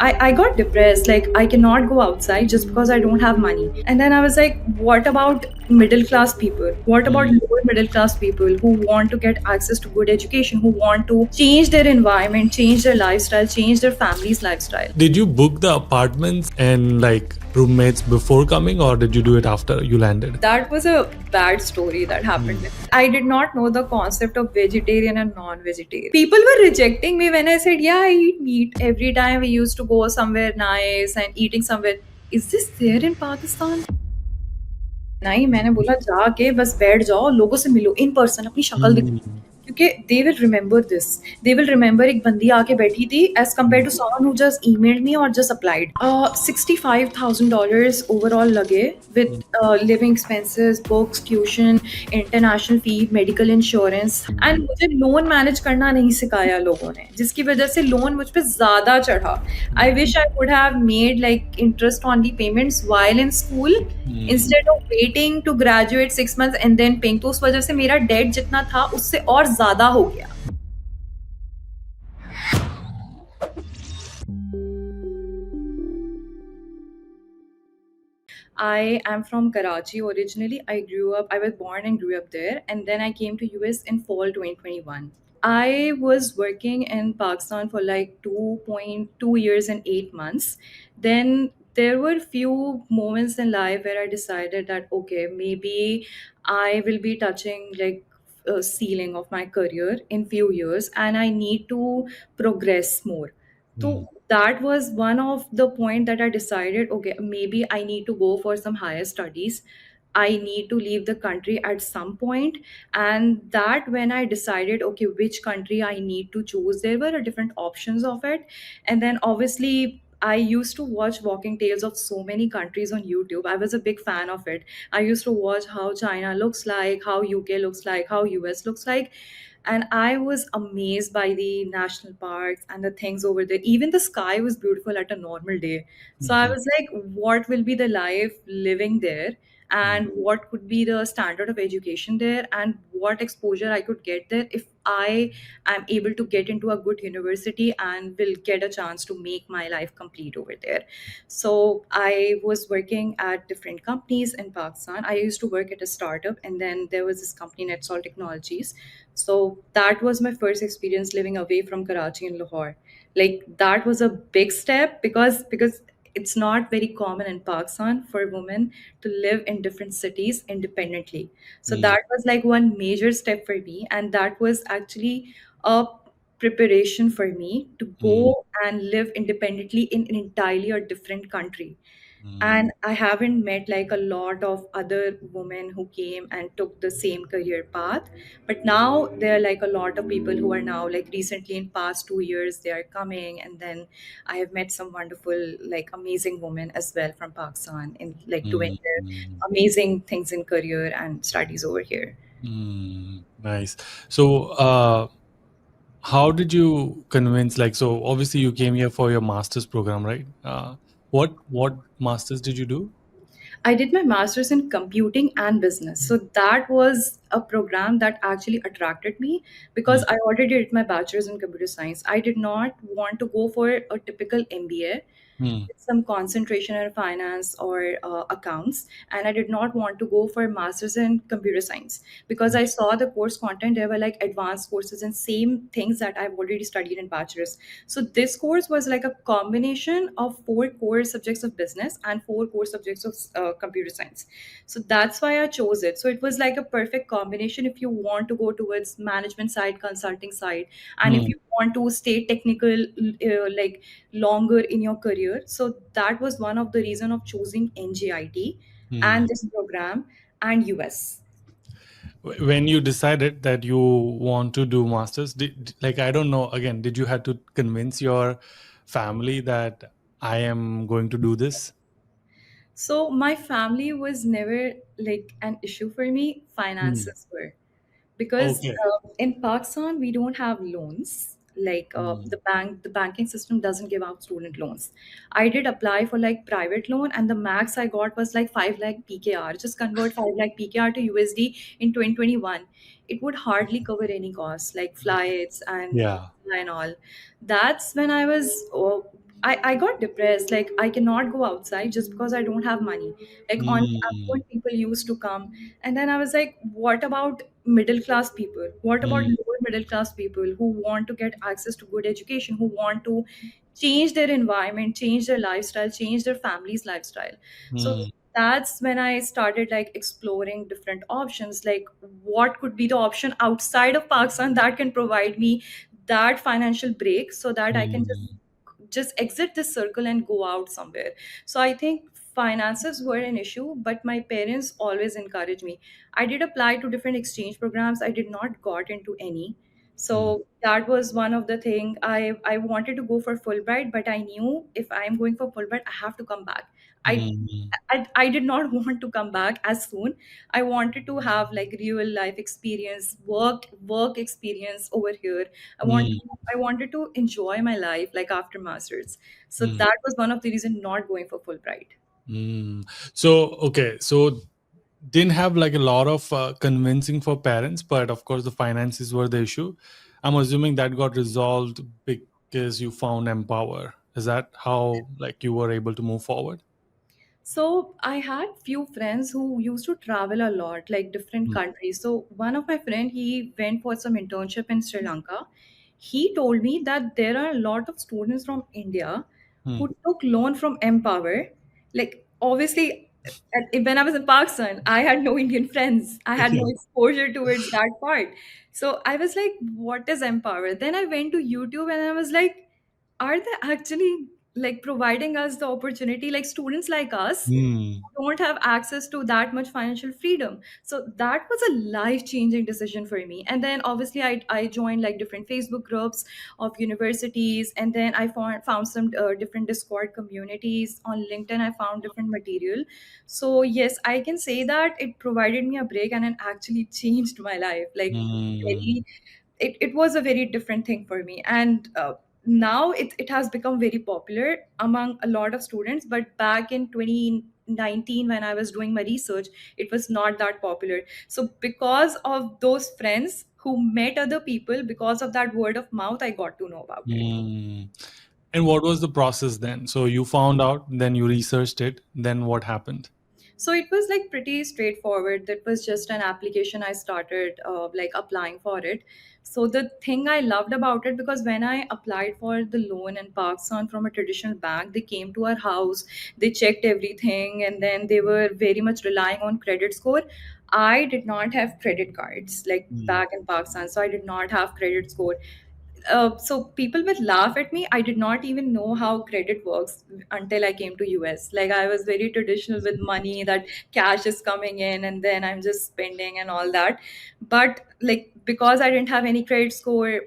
I got depressed. Like, I cannot go outside just because I don't have money. And then I was like, what about middle class people? What about Mm. lower middle class people who want to get access to good education, who want to change their environment, change their lifestyle, change their family's lifestyle? Did you book the apartments and like roommates before coming, or did you do it after you landed? That was a bad story that happened Mm. with me. I did not know the concept of vegetarian and non-vegetarian. People were rejecting me when I said, yeah, I eat meat. Every time we used to go somewhere nice and eating somewhere. Is this there in Pakistan? नहीं, मैंने बोला जाके बस बैठ जाओ, लोगों से मिलो इन पर्सन, अपनी शक्ल दिखाओ, Mm. क्योंकि they will remember this. They will remember एक बंदी आके बैठी थी as compare to someone who just emailed me और जस्ट अप्लाइड। $65,000 ओवरऑल लगे Mm. With living expenses, books, tuition, international fee, medical insurance. And मुझे लोन मैनेज करना नहीं सिखाया लोगों ने, जिसकी वजह से लोन मुझ पे ज़्यादा चढ़ा। I wish I would have made like interest on the payments while in school Mm. Instead of waiting to graduate 6 months and then paying. तो उस वजह से मेरा डेट जितना था उससे और ज्यादा हो गया। I am from Karachi originally. I was born and grew up there, and then I came to US in fall 2021. I was working in Pakistan for like 2.2 years and 8 months. Then there were few moments in life where I decided that okay, maybe I will be touching like a ceiling of my career in few years, and I need to progress more. Mm. So that was one of the point that I decided, okay, maybe I need to go for some higher studies. I need to leave the country at some point. And that when I decided, okay, which country I need to choose, there were different options of it. And then obviously I used to watch walking tales of so many countries on YouTube. I was a big fan of it. I used to watch how China looks like, how UK looks like, how US looks like, and I was amazed by the national parks and the things over there. Even the sky was beautiful at a normal day. So I Mhm. was like, what will be the life living there, Mm. and what could be the standard of education there, and what exposure I could get there if I am able to get into a good university and will get a chance to make my life complete over there. So I was working at different companies in Pakistan. I used to work at a startup, and then there was this company, NetSol Technologies. So that was my first experience living away from Karachi and Lahore. Like, that was a big step because it's not very common in Pakistan for women to live in different cities independently. So Mm. that was like one major step for me, and that was actually a preparation for me to Mm. go and live independently in an entirely a different country. Mm. And I haven't met like a lot of other women who came and took the same career path, but now there are like a lot of people who are now like recently in past 2 years they are coming, and then I have met some wonderful like amazing women as well from Pakistan in like doing Mm. their Mm. amazing things in career and studies over here. Mm. Nice. So, how did you convince? Like, so obviously you came here for your master's program, right? What masters did you do? I did my master's in computing and business. So that was a program that actually attracted me because Mm. I already did my bachelor's in computer science. I did not want to go for a typical MBA Mm. with some concentration in finance or accounts, and I did not want to go for masters in computer science because I saw the course content. There were like advanced courses and same things that I've already studied in bachelor's. So this course was like a combination of four core subjects of business and four core subjects of computer science. So that's why I chose it. So it was like a perfect combination if you want to go towards management side, consulting side, and if Mm. you want to stay technical like longer in your career. So that was one of the reason of choosing NGIT Mm. and this program and US. When you decided that you want to do masters, like I don't know, again, did you have to convince your family that I am going to do this? So my family was never like an issue for me. Mm. Finances were, because Okay. in Pakistan we don't have loans. Like Mm. the banking system doesn't give out student loans. I did apply for like private loan, and the max I got was like 5 lakh PKR. Just convert 5 lakh PKR to USD in 2021. It would hardly cover any costs like flights and Yeah. and all. That's when I was. I got depressed. Like I cannot go outside just because I don't have money. Like on Mm, when people used to come, and then I was like, what about middle class people? What about mm, lower middle class people who want to get access to good education, who want to change their environment, change their lifestyle, change their family's lifestyle? So mm, that's when I started like exploring different options. Like what could be the option outside of Pakistan that can provide me that financial break so that I can mm, just exit this circle and go out somewhere. So I think finances were an issue, but my parents always encouraged me. I did apply to different exchange programs. I did not got into any. mm, So that was one of the thing. I wanted to go for Fulbright, but I knew if I'm going for Fulbright, I have to come back. I mm, I did not want to come back as soon. I wanted to have like real life experience, work experience over here. mm, I wanted to enjoy my life like after masters. So mm, that was one of the reason not going for Fulbright. mm. So, okay, so didn't have like a lot of convincing for parents, but of course the finances were the issue. I'm assuming that got resolved because you found Empower. Is that how like you were able to move forward? So I had few friends who used to travel a lot, like different Mm, countries. So one of my friend, he went for some internship in Sri Lanka. He told me that there are a lot of students from India mm. who took loan from Empower. Like obviously, when I was in Pakistan, I had no Indian friends. I had no Yeah. exposure towards that part. So I was like, "What is Empower?" Then I went to YouTube and I was like, "Are they actually like providing us the opportunity, like students like us Mm, who don't have access to that much financial freedom?" So that was a life changing decision for me. And then obviously I joined like different Facebook groups of universities, and then I found some different Discord communities. On LinkedIn I found different material. So yes, I can say that it provided me a break and it actually changed my life like mm, very. It was a very different thing for me. And now it has become very popular among a lot of students, but back in 2019 when I was doing my research, it was not that popular. So because of those friends who met other people, because of that word of mouth, I got to know about it. mm. And what was the process then? So you found out, then you researched it, then what happened? So it was like pretty straightforward. That was just an application. I started like applying for it. So the thing I loved about it, because when I applied for the loan in Pakistan from a traditional bank, they came to our house, they checked everything, and then they were very much relying on credit score. I did not have credit cards like Mm, back in Pakistan, so I did not have credit score. So people would laugh at me. I did not even know how credit works until I came to US. Like I was very traditional with money, that cash is coming in and then I'm just spending and all that. But like because I didn't have any credit score,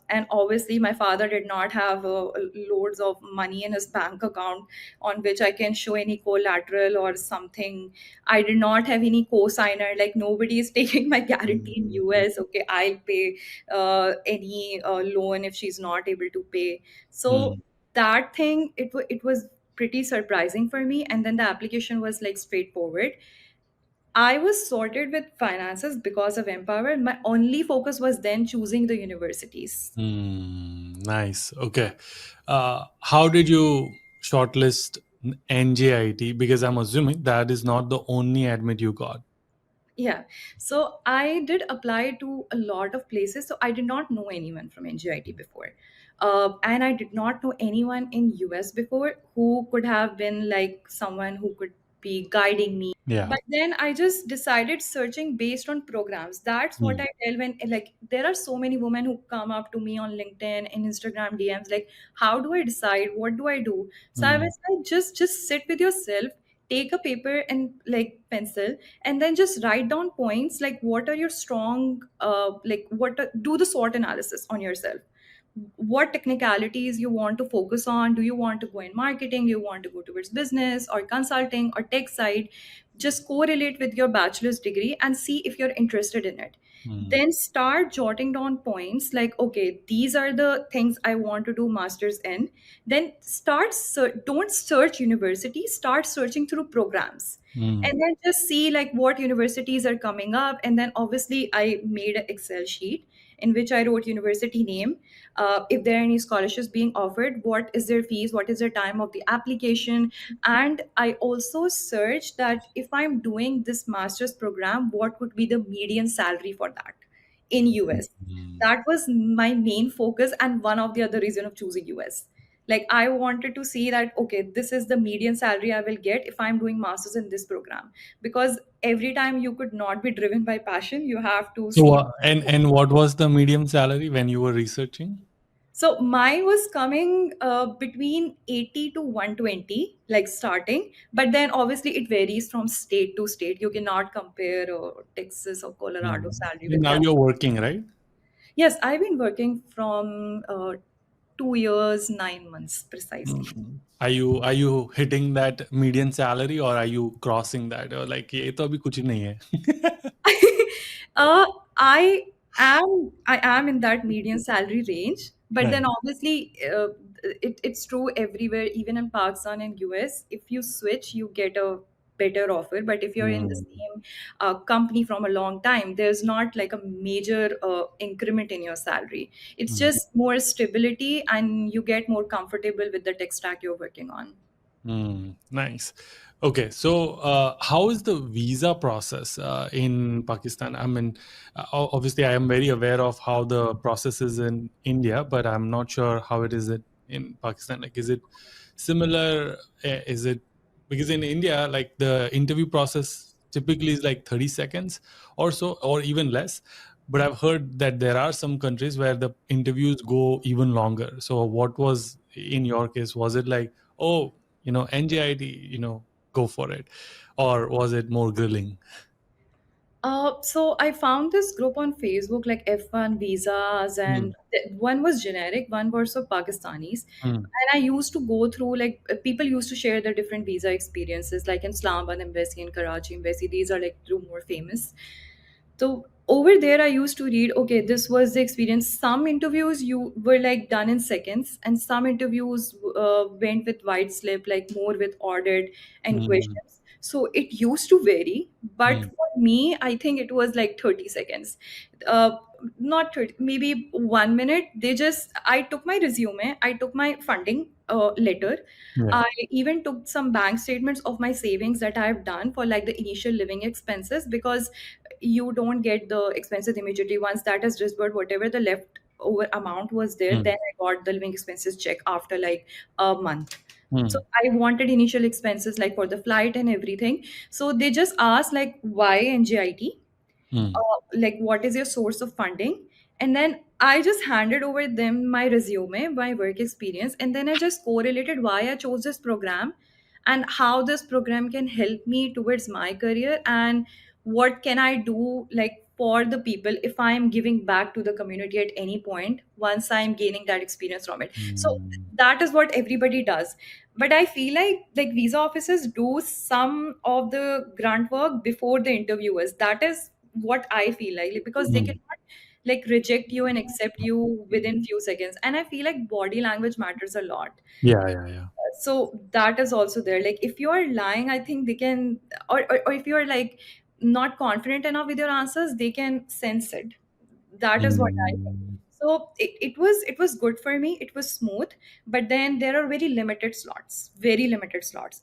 and obviously my father did not have loads of money in his bank account on which I can show any collateral or something. I did not have any co-signer. Like nobody is taking my guarantee in mm, US. Okay, I'll pay any loan if she's not able to pay. So mm, that thing, it was pretty surprising for me. And then the application was like straightforward. I was sorted with finances because of Empower. My only focus was then choosing the universities. nice. Okay. How did you shortlist NJIT? Because I'm assuming that is not the only admit you got. Yeah. So I did apply to a lot of places. So I did not know anyone from NGIT before. And I did not know anyone in US before who could have been like someone who could be guiding me. Yeah. But then I just decided searching based on programs. That's what Mm, I tell when like there are so many women who come up to me on LinkedIn and Instagram DMs like, how do I decide? What do I do? So I mm, was like, just sit with yourself, take a paper and like pencil, and then just write down points like what are your strong like do the SWOT analysis on yourself. What technicalities you want to focus on? Do you want to go in marketing? Do you want to go towards business or consulting or tech side? Just correlate with your bachelor's degree and see if you're interested in it. mm, Then start jotting down points like, okay, these are the things I want to do masters in. Then don't search university, start searching through programs, mm, and then just see like what universities are coming up. And then obviously I made an Excel sheet, in which I wrote university name, if there are any scholarships being offered, what is their fees, what is the time of the application, and I also searched that if I'm doing this master's program, what would be the median salary for that in US. Mm. That was my main focus and one of the other reason of choosing US. Like I wanted to see that okay, this is the median salary I will get if I'm doing masters in this program, because every time you could not be driven by passion, you have to So, see. and what was the medium salary when you were researching? So mine was coming between 80 to 120, like starting. But then obviously it varies from state to state. You cannot compare Texas or Colorado Mm. salary with Now California. you're working, right? Yes, I've been working from 2 years, 9 months precisely. Mm. Are you hitting that median salary or are you crossing that? Or like ये तो अभी कुछ नहीं है. uh, I I am in that median salary range, but then Right. obviously it's true everywhere, even in Pakistan and US. If you switch, you get a better offer. But if you're in the Mm. same company from a long time, there's not like a major increment in your salary. It's Mm. just more stability, and you get more comfortable with the tech stack you're working on. Nice. Okay, so how is the visa process in Pakistan? I mean, obviously, I am very aware of how the process is in India, but I'm not sure how it is in Pakistan. Like, is it similar? Is it because in India, like the interview process typically is like 30 seconds or so, or even less. But I've heard that there are some countries where the interviews go even longer. So, what was in your case? Was it like, oh, NJIT, go for it? Or was it more grilling? So I found this group on Facebook, like F1 visas, Mm, and one was generic, one was for Pakistanis. mm, And I used to go through, like, people used to share their different visa experiences, like in Islamabad Embassy and Karachi Embassy. These are like two more famous. So over there, I used to read, okay, this was the experience. Some interviews you were like done in seconds, and some interviews went with white slip, like more with audit and mm, questions. So it used to vary, but mm, for me, I think it was like 30 seconds. Uh, Not 30, maybe 1 minute. I took my resume, I took my funding letter. right. I even took some bank statements of my savings that I've done for like the initial living expenses, because you don't get the expenses immediately. Once that is disbursed, whatever the leftover amount was there, Mm, then I got the living expenses check after like a month. So mm, I wanted initial expenses like for the flight and everything. So they just asked like why NJIT, mm, like what is your source of funding, and then I just handed over them my resume, my work experience, and then I just correlated why I chose this program and how this program can help me towards my career, and what can I do like for the people if I am giving back to the community at any point once I'm gaining that experience from it. So mm, that is what everybody does, but I feel like visa offices do some of the grunt work before the interviewers. That is what I feel like, because they mm. cannot like reject you and accept you within few seconds. And I feel like body language matters a lot. Yeah, yeah, yeah. So that is also there. Like if you are lying, I think they can, or if you are like not confident enough with your answers, they can sense it. That is what I think. Mm, So it was good for me. It was smooth, but then there are very limited slots,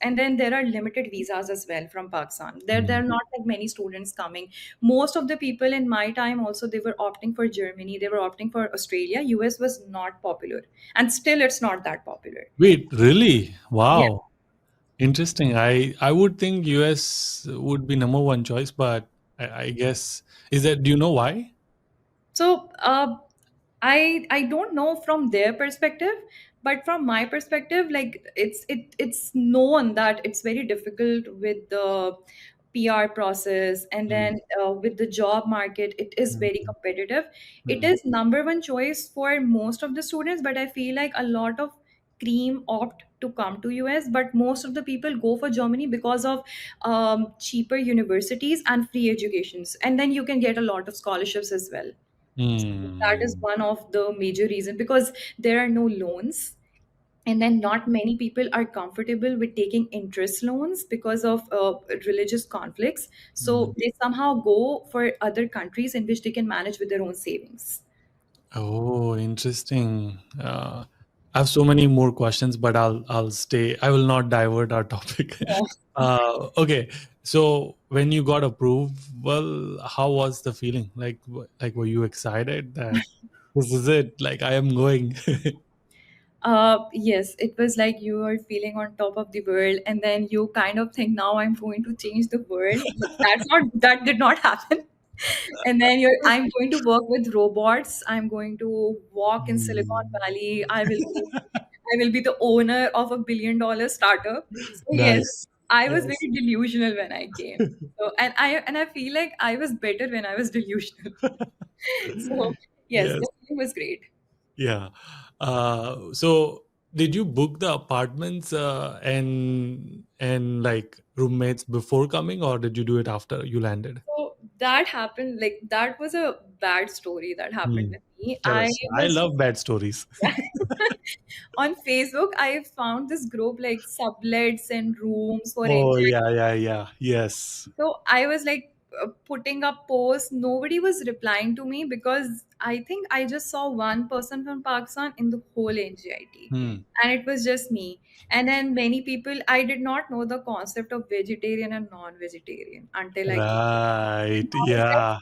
and then there are limited visas as well from Pakistan. There mm. are not like many students coming. Most of the people in my time also, they were opting for Germany, they were opting for Australia. US was not popular, and still it's not that popular. Wait, really? Yeah. Wow. Interesting. I would think US would be number one choice, but I guess is that do you know why? So I don't know from their perspective, but from my perspective, like it's known that it's very difficult with the PR process, and Mm, then with the job market, it is very mm, competitive. It mm, is number one choice for most of the students, but I feel like a lot of cream opt to come to US, but most of the people go for Germany because of cheaper universities and free educations, and then you can get a lot of scholarships as well. So that is mm, one of the major reasons, because there are no loans, and then not many people are comfortable with taking interest loans because of religious conflicts. mm. So they somehow go for other countries in which they can manage with their own savings. Oh, interesting. I have so many more questions, but I'll stay. I will not divert our topic. Okay, so when you got approved, well, how was the feeling? Like were you excited that this is it? Like I am going. Yes, it was like you were feeling on top of the world, and then you kind of think, now I'm going to change the world. But that did not happen. And then I'm going to work with robots. I'm going to walk in Silicon Hmm. Valley. I will be the owner of $1 billion startup. So yes, Nice. I was Yes. very delusional when I came. So and I feel like I was better when I was delusional. So yes, Yes. the feeling was great. Yeah. So did you book the apartments and like roommates before coming, or did you do it after you landed? So that happened, like that was a bad story that happened Hmm. with me. Tell us. I Was love bad stories. on Facebook, I found this group like sublets and rooms for Oh NJ. yeah, yeah, yeah. Yes. So I was like putting up posts. Nobody was replying to me because I think I just saw one person from Pakistan in the whole NGIT. Hmm. And it was just me. And then many people, I did not know the concept of vegetarian and non vegetarian until I came. Right. I was like, Yeah.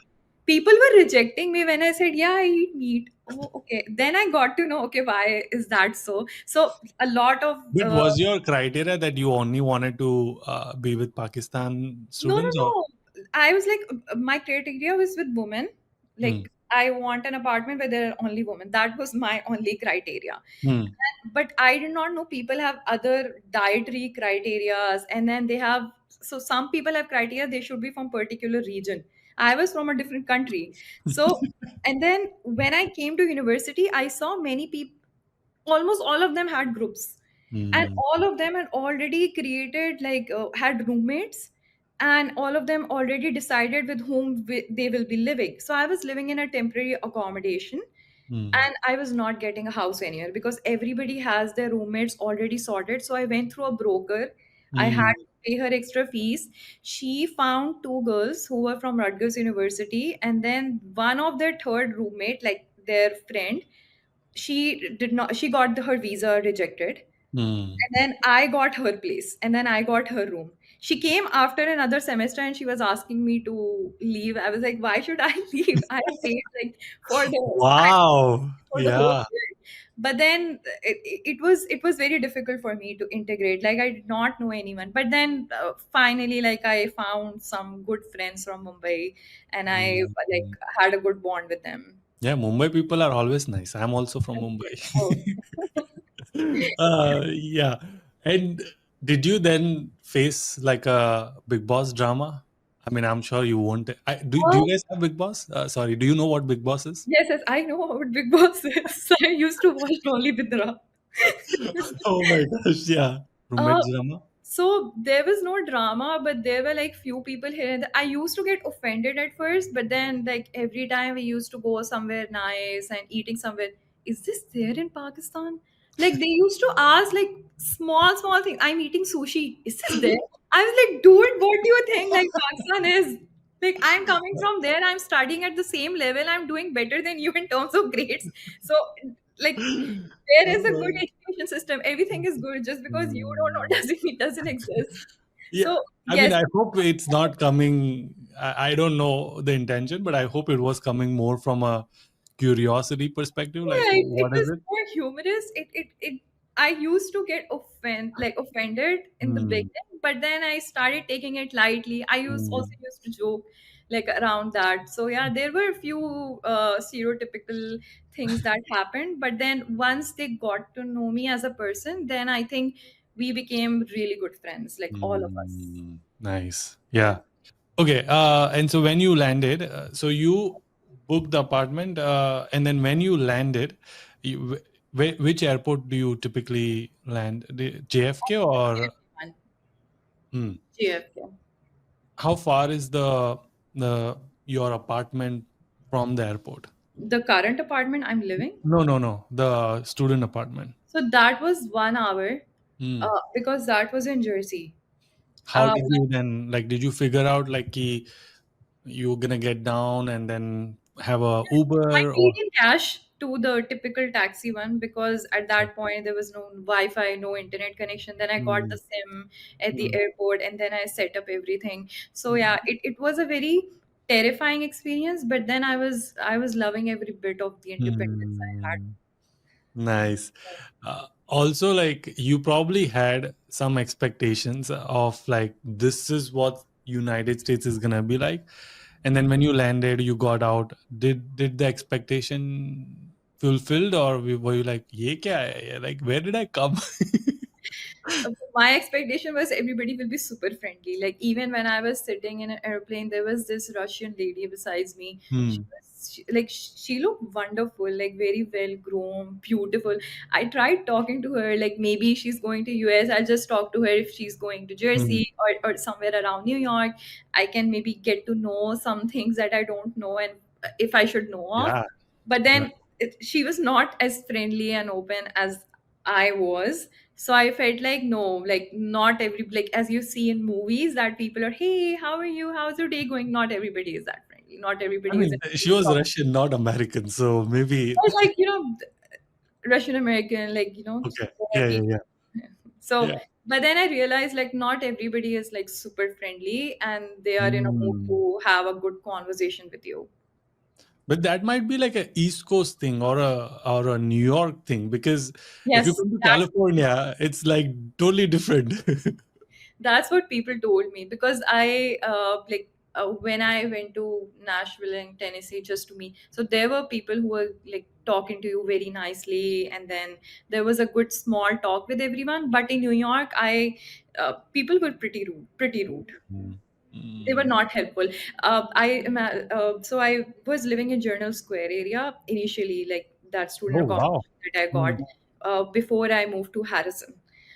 people were rejecting me when I said, yeah, I eat meat. Oh, okay. Then I got to know, okay, why is that so? So a lot of, But was your criteria that you only wanted to be with Pakistan no, no, students, or? no. I was like, my criteria was with women. Hmm. Like, I want an apartment where there are only women. That was my only criteria. Hmm. But I did not know people have other dietary criterias, and then they have, so some people have criteria they should be from particular region. I was from a different country. So, and then when I came to university, I saw many people, almost all of them had groups, and Hmm. all of them had already created like had roommates, and all of them already decided with whom they will be living. So I was living in a temporary accommodation, Hmm. and I was not getting a house anywhere because everybody has their roommates already sorted. So I went through a broker. I Hmm. had to pay her extra fees. She found two girls who were from Rutgers University, and then one of their third roommate, like their friend, she got her visa rejected, Hmm. and then I got her place, and then I got her room. She came after another semester and she was asking me to leave. I was like, why should I leave? I paid like Wow. for the whole Yeah. year. But then it was very difficult for me to integrate. Like I did not know anyone. But then finally, like I found some good friends from Mumbai, and I like Mhm. had a good bond with them. Yeah, Mumbai people are always nice. I'm also from Okay. Mumbai. Oh. Yeah. And did you then face like a Big Boss drama? I mean, I'm sure you won't. Do you Oh, guys have Big Boss? Sorry, do you know what Big Boss is? yes, yes, I know what Big Boss is. I used to watch only Bidra. Oh my gosh, yeah. Uh, Roommate drama? so there was no drama, but there were like few people here and there. I used to get offended at first, but then like every time we used to go somewhere nice and eating somewhere, is this there in Pakistan? Like they used to ask like small, small things. I'm eating sushi. Is this there? I was like, dude, what do you think like Pakistan is? Like I'm coming from there, I'm studying at the same level, I'm doing better than you in terms of grades. So like there is a good Uh, education system. Everything is good. Just because you don't know mm. doesn't mean it doesn't exist. Yeah, So I mean, yes, I hope it's not coming. I don't know the intention, but I hope it was coming more from a curiosity perspective. Like, yeah, it what is was it? more humorous. It I used to get offended in the Hmm. beginning, but then I started taking it lightly. I also Hmm. used to joke like around that. So yeah, there were a few stereotypical things that happened, but then once they got to know me as a person, then I think we became really good friends, like all of us. Nice. Yeah. Yeah. Okay. And so when you landed, so you booked the apartment, and then when you landed, which airport do you typically land? The JFK or Everyone. hmm, JFK. how far is the your apartment from the airport? The current apartment I'm living, No, no, no. The student apartment. so that was 1 hour Hmm. because that was in Jersey. How did you then like? Did you figure out like you're gonna get down and then have a I Uber paid or? in cash. to the typical taxi one, because at that point there was no Wi-Fi, no internet connection. Then I got the Mm, SIM at the mm, airport, and then I set up everything. So yeah, it was a very terrifying experience, but then I was loving every bit of the independence I had. mm. Nice. Also, like you probably had some expectations of like this is what United States is gonna be like, and then when you landed, you got out. Did the expectation fulfilled, or were you like, "Ye kya hai? Like, where did I come?" My expectation was everybody will be super friendly. Like even when I was sitting in an airplane, there was this Russian lady besides me. She Hmm. was she looked wonderful, like very well grown, beautiful. I tried talking to her, like maybe she's going to US. I'll just talk to her if she's going to Hmm. Jersey or somewhere around New York. I can maybe get to know some things that I don't know, and if I should know of. Yeah. But Right. then she was not as friendly and open as I was. So I felt like no, like not every, like as you see in movies that people are, hey, how are you, how's your day going? Not everybody is that friendly, not I everybody is mean, she was Russian, not American, so maybe. or like Russian American, like Okay. there are Yeah. Yeah. people. Yeah. So Yeah. but then I realized like not everybody is like super friendly and they are in a mood Hmm. to have a good conversation with you. But that might be like a East Coast thing or a New York thing because if you Yes, come to that's California, it's like totally different. That's what people told me, because I when I went to Nashville in Tennessee just to meet. So there were people who were like talking to you very nicely, and then there was a good small talk with everyone. But in New York, I people were pretty rude, pretty rude. Mm. They were Mm. not helpful. So I was living in Journal Square area initially, like that student Oh wow. accommodation that I got Mm. before I moved to Harrison,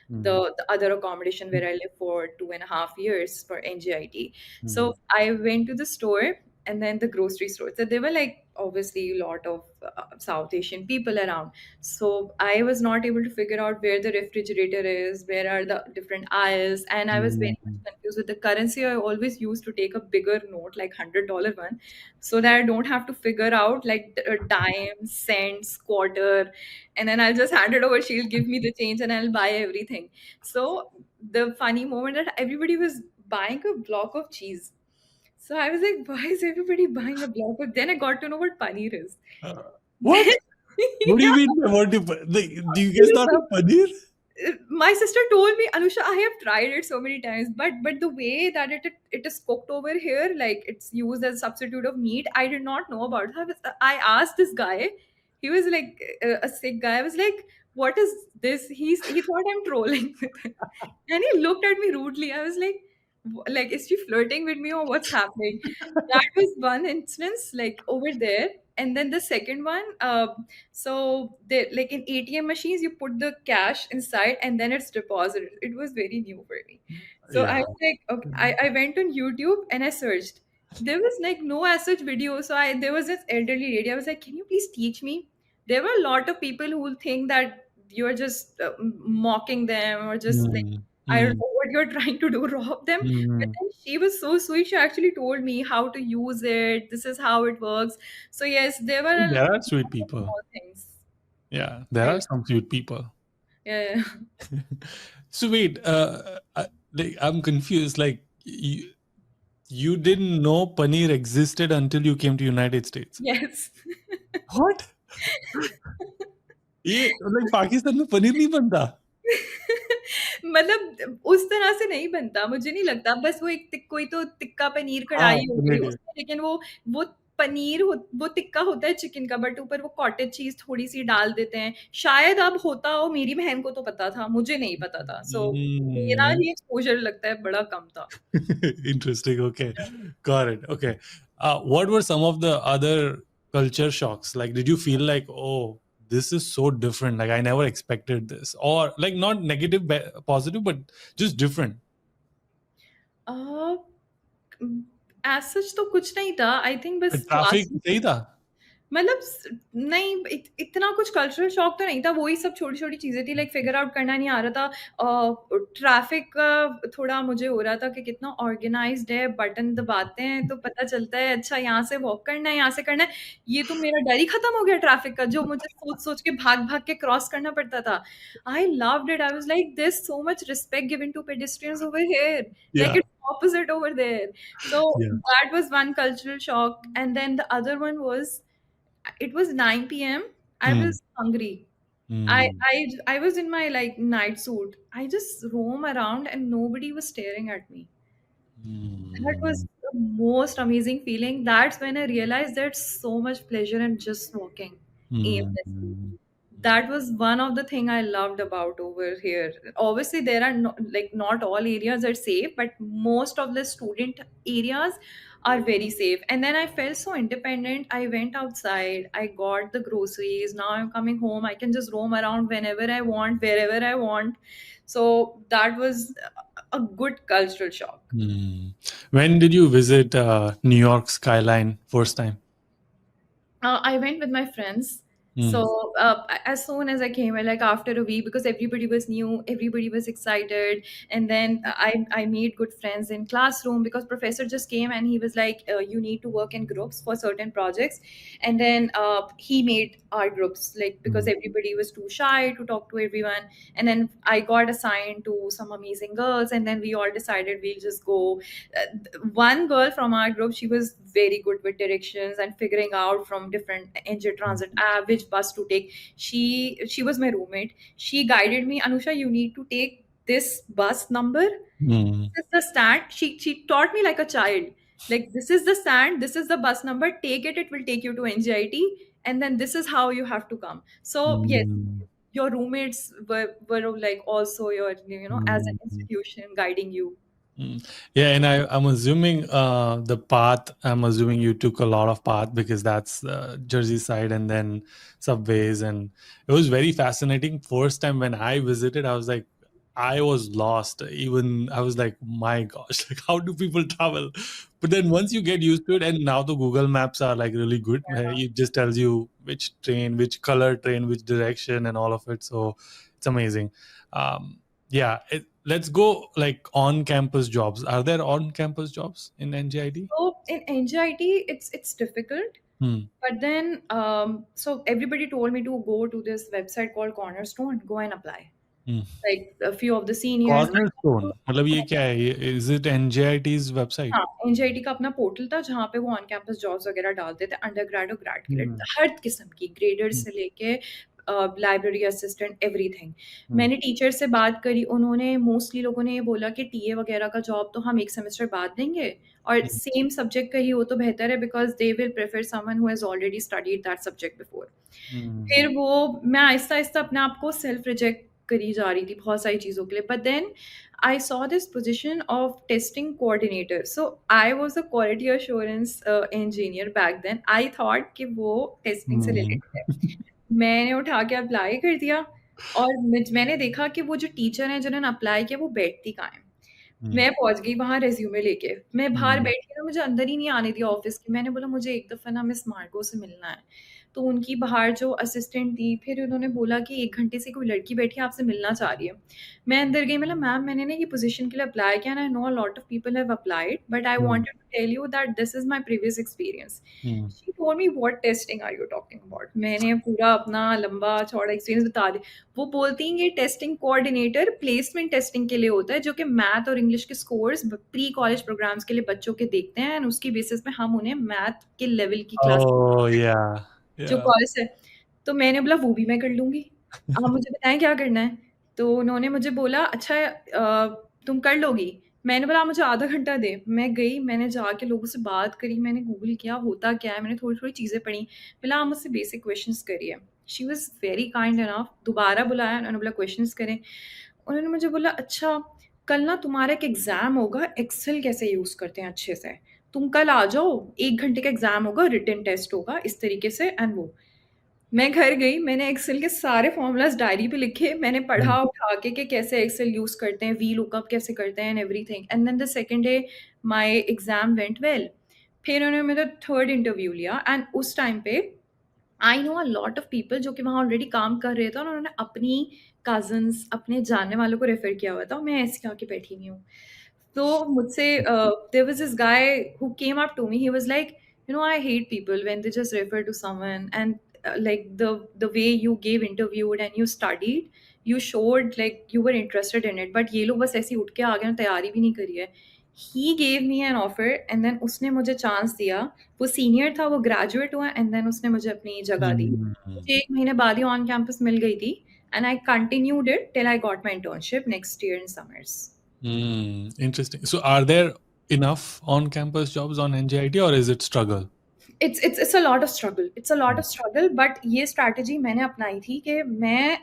Mm. the other accommodation where I lived for 2.5 years for NGIT. Mm. So I went to the store and then the grocery store. So there were like obviously a lot of South Asian people around. So I was not able to figure out where the refrigerator is, where are the different aisles, and I was very much Mm. confused with the currency. I always used to take a bigger note, like $100 one, so that I don't have to figure out like dimes, cents, quarter, and then I'll just hand it over. She'll give me the change, and I'll buy everything. So the funny moment that everybody was buying a block of cheese. So I was like, why is everybody buying a block of? Then I got to know what paneer is. Uh, what? Then, What do you yeah, mean by what do you guys not have paneer? my sister told me, Anusha, I have tried it so many times, but the way that it is cooked over here, like it's used as a substitute of meat, I did not know about it. I asked this guy. He was like a sick guy. I was like, what is this? He thought I'm trolling with it. And he looked at me rudely. I was like, like, is she flirting with me or what's happening? That was one instance, like over there. And then the second one, so they like in ATM machines, you put the cash inside and then it's deposited. It was very new for me. So I Yeah. was like, okay, I went on YouTube and I searched. There was like no as such video. So there was this elderly lady. I was like, can you please teach me? There were a lot of people who will think that you're just mocking them or just like, Mm. I don't Mm. know what you're trying to do, rob them. But Mm. then she was so sweet. She actually told me how to use it. This is how it works. So yes, there were a lot There are sweet of people. small things. Yeah, there I, are some sweet people. yeah. So wait, like I'm confused. Like you didn't know paneer existed until you came to United States. Yes. What? ये like Pakistan में पनीर नहीं बनता? मतलब उस तरह से नहीं बनता, मुझे नहीं लगता। बस वो एक कोई तो टिक्का पनीर हाँ, कढ़ाई हो गई पनीर। उसमें, लेकिन वो पनीर वो टिक्का होता है चिकन का, बट ऊपर वो कॉटेज चीज़ थोड़ी-सी डाल देते हैं। शायद अब होता हो, मेरी बहन को तो पता था, मुझे नहीं पता था। सो मेरा Mm. ही एक्सपोज़र लगता है बड़ा कम था। Interesting. Okay, got it. Okay, what were some of the other culture shocks? Like, did you feel like, oh, this is so different? Like, I never expected this, or like not negative, positive, but just different. A, as such तो कुछ नहीं था। I think बस traffic classes सही था? मतलब नहीं, इतना कुछ कल्चरल शॉक तो नहीं था, वही सब छोटी छोटी चीजें थी, लाइक फिगर आउट करना नहीं आ रहा था, ट्रैफिक का थोड़ा मुझे हो रहा था कि कितना ऑर्गेनाइज्ड है, बटन दबाते हैं तो पता चलता है अच्छा यहाँ से वॉक करना है, यहाँ से करना है। ये तो मेरा डर ही खत्म हो गया ट्रैफिक का, जो मुझे सोच सोच के भाग भाग के क्रॉस करना पड़ता था। I loved it, I was like this so much respect given to pedestrians over here, like Yeah. it's opposite over there. So Yeah. that was one cultural shock, and then the other one was, it was 9 p.m. I Mm. was hungry. Mm. I was in my like night suit. I just roam around and nobody was staring at me. That was Mm. the most amazing feeling. That's when I realized there's so much pleasure in just walking aimlessly. Mm. That was one of the thing I loved about over here. Obviously, there are no, like not all areas are safe, but most of the student areas are very safe. And then I felt so independent. I went outside, I got the groceries. Now I'm coming home. I can just roam around whenever I want, wherever I want. So that was a good cultural shock. Mm. When did you visit New York skyline first time? I went with my friends. Mm. So as soon as I came, like after a week, because everybody was new, everybody was excited, and then I made good friends in classroom, because professor just came and he was like, you need to work in groups for certain projects, and then he made our groups, like because Mm. everybody was too shy to talk to everyone, and then I got assigned to some amazing girls, and then we all decided we'll just go. One girl from our group, she was very good with directions and figuring out from different NJ Transit app which bus to take. She was my roommate. She guided me, Anusha, you need to take this bus number. Mm. This is the stand. She taught me like a child. Like, this is the stand, this is the bus number, take it, it will take you to NJIT, and then this is how you have to come. So yes, Mm. your roommates were like also your, as an Mm. institution guiding you. Mm. Yeah, and I'm assuming the path. I'm assuming you took a lot of path because that's Jersey side, and then subways, and it was very fascinating. First time when I visited, I was like, I was lost. Even I was like, my gosh, like how do people travel? But then once you get used to it, and now the Google Maps are like really good. Where it just tells you which train, which color train, which direction, and all of it. So it's amazing. Yeah, let's go like on campus jobs. Are there on campus jobs in NGID? So in NJIT, it's difficult. Hmm. But then, so everybody told me to go to this website called Cornerstone, go and apply. Hmm. Like a few of the seniors. Cornerstone मतलब ये क्या है? Is it NJIT's website? हाँ, एनजीआईटी का अपना portal था जहाँ पे वो ऑन कैंपस जॉब्स वगैरह डालते थे, अंडर ग्रेड और ग्रेड के लिए Hmm. हर किस्म की, ग्रेडर Hmm. से लेके लाइब्रेरी असिस्टेंट, एवरीथिंग। Hmm. मैंने टीचर से बात करी, उन्होंने मोस्टली लोगों ने ये बोला कि टीए वगैरह का जॉब तो हम एक सेमेस्टर बाद देंगे, और Hmm. सेम सब्जेक्ट का ही हो तो बेहतर है, because they will prefer someone who has already studied that subject before. Hmm. फिर वो, मैं आहिस्ता-आहिस्ता अपने आप को सेल्फ रिजेक्ट करी जा रही थी बहुत सारी चीज़ों के लिए। But then I saw this position of testing coordinator. So I was a quality assurance engineer back then. I thought कि वो टेस्टिंग से Hmm. रिलेटेड है। मैंने उठा के अप्लाई कर दिया, और मैंने देखा कि वो जो टीचर हैं जिन्होंने अप्लाई किया वो बैठती कहाँ हैं। Hmm. मैं पहुँच गई वहाँ रिज़्यूमे लेके। मैं बाहर Hmm. बैठी ना, मुझे अंदर ही नहीं आने दिया ऑफ़िस के। मैंने बोला मुझे एक दफ़ा ना मिस मार्गो से मिलना है। तो उनकी बाहर जो असिस्टेंट थी, फिर उन्होंने बोला कि 1 घंटे से कोई लड़की बैठी है आपसे मिलना चाह रही है। मैं अंदर गई, मतलब मैम मैंने ना ये पोज़ीशन के लिए अप्लाई किया and I know a lot of people have applied, but I Hmm. Wanted to tell you that this is my previous experience. Hmm. She told me what testing are you talking about? मैंने पूरा अपना लंबा-चौड़ा experience बता दिया। वो बोलती हैं ये testing coordinator placement testing के लिए होता है, जो कि मैथ और इंग्लिश के स्कोर्स प्री कॉलेज प्रोग्राम्स के लिए बच्चों के देखते हैं, एंड उसकी बेसिस पे हम उन्हें मैथ के लेवल की क्लास Oh yeah, जो yeah. कॉलेज है। तो मैंने बोला वो भी मैं कर लूँगी। आप मुझे बताएँ क्या करना है? तो उन्होंने मुझे बोला अच्छा तुम कर लोगी? मैंने बोला आप मुझे आधा घंटा दें। मैं गई, मैंने जाके लोगों से बात करी, मैंने गूगल किया होता क्या है, मैंने थोड़ी-थोड़ी चीज़ें पढ़ी। बोला आप मुझसे बेसिक क्वेश्चन्स करिए। She was very kind enough, दोबारा बुलाया, उन्होंने बोला क्वेश्चन्स करें। उन्होंने मुझे बोला अच्छा कल ना तुम्हारा एक एग्ज़ाम होगा, एक्सेल कैसे यूज़ करते हैं अच्छे से। तुम कल आ जाओ, 1 घंटे का एग्ज़ाम होगा, रिटन टेस्ट होगा इस तरीके से एंड वो। मैं घर गई, मैंने एक्सेल के सारे फ़ॉर्मूलाज़ डायरी पे लिखे, मैंने Hmm. पढ़ा उठा के कि कैसे एक्सेल यूज़ करते हैं, वी लुकअप कैसे करते हैं and everything, and then the second day my exam went well. फिर उन्होंने मेरा थर्ड इंटरव्यू लिया एंड उस टाइम पे I know a lot of people जो कि वहाँ ऑलरेडी काम कर रहे थे और उन्होंने अपनी कज़िन्स, अपने जानने वालों को रेफ़र किया हुआ था और मैं ऐसे आके बैठी हुई हूँ। तो मुझसे there was this guy who came up to me, he was like, "you know, I hate people when they just refer to someone and like the way you gave interviewed and you studied, you showed like you were interested in it, but ये लोग बस ऐसे ही उठ के आ गए हैं, तैयारी भी नहीं करी है।" He gave me an offer and then उसने मुझे चांस दिया। वो सीनियर था, वो ग्रेजुएट हुआ एंड देन उसने मुझे अपनी जगह दी। Hmm. मुझे 1 महीने बाद ही ऑन कैंपस मिल गई थी and I continued it till I got my internship next year in summers. Interesting. So, are there enough on-campus jobs on NJIT, or is it struggle? It's a lot of struggle, it's a lot of struggle, but ये strategy मैंने अपनाई थी कि मैं